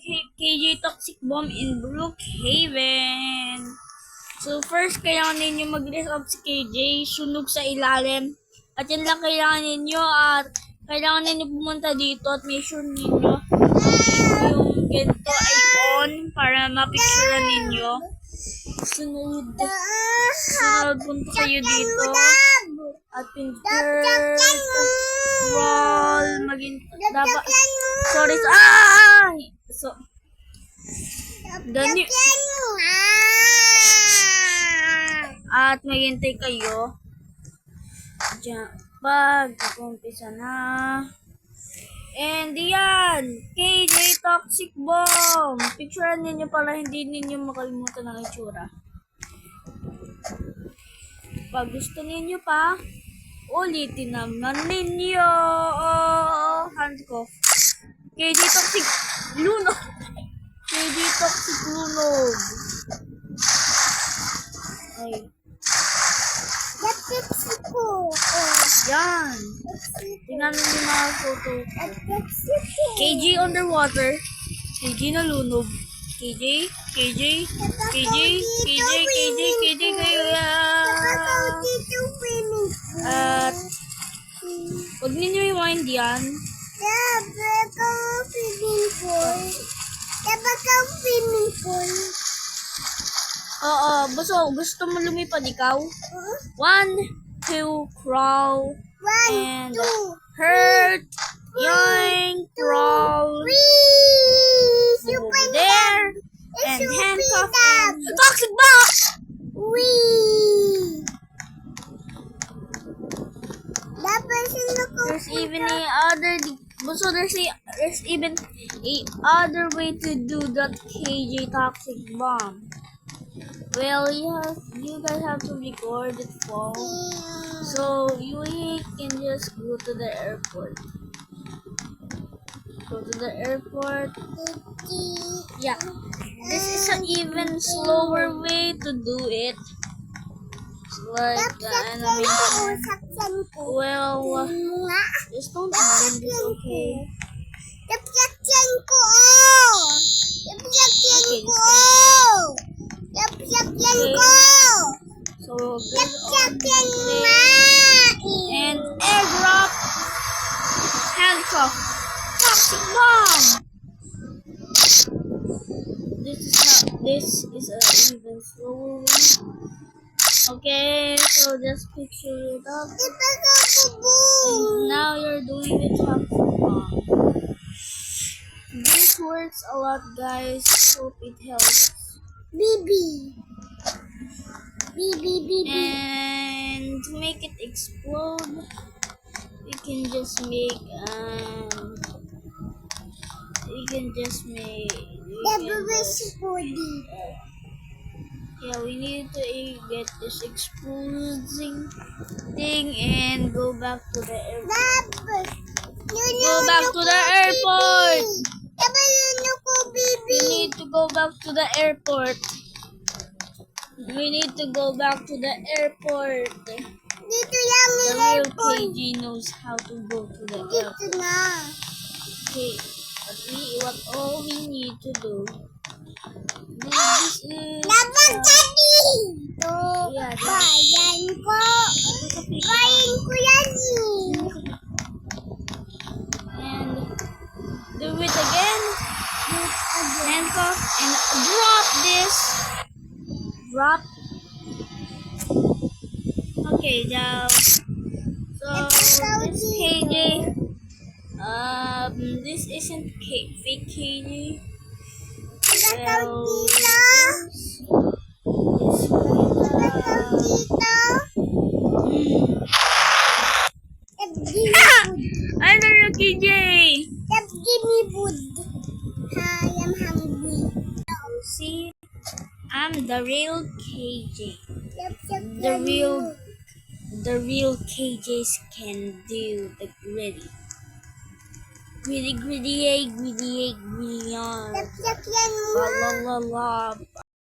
KJ Toxic Bomb in Brookhaven. So first, kailangan ninyo mag-resolve si KJ, sunog sa ilalim. At yan lang kailangan ninyo at kailangan ninyo pumunta dito at make sure ninyo yung ganito ay on para mapicturean ninyo. Sunod punta kayo dito at insert roll dapat sorry so ganyan at maghintay kayo diyan pag umpisa na. And yan, KJ Toxic Bomb. Picturean ninyo para hindi ninyo makalimutan ang itsura. Pag gusto ninyo pa, ulitin naman ninyo. Hand ko. KJ Toxic Lunog. KJ Toxic Lunog. Ay. Yan. Tingnan mo yung mga photo. KJ underwater. KJ nalunog. KJ. At huwag ninyo i-wind yan. Oo, gusto mo lumipad ikaw? 1, 2, crawl. And hurt, yoink, crawl, over there, and handcuff, and toxic box. There's even a other way to do that KJ Toxic Bomb. Well, you guys have to record it phone. So you can just go to the airport. Yeah. This is an even slower way to do it. Like the animation. Well, just don't mind this, okay? So and airdrop, handcuff, toxic bomb. This is a even slower one. Okay, so just picture it up. And now you're doing the toxic bomb. This works a lot, guys. Hope it helps. And to make it explode, we can just make we need to get this exploding thing and go back to the airport. We need to go back to the airport. The real KG knows how to go to the airport. Okay, but all we need to do this is and do it again. Handcuff and drop this. Okay, now so this KJ, this isn't fake KJ. Well, I'm the real KJ. Give me food. I am hungry. See, I'm the real KJ. The real KJs can do the gritty on. La la la la.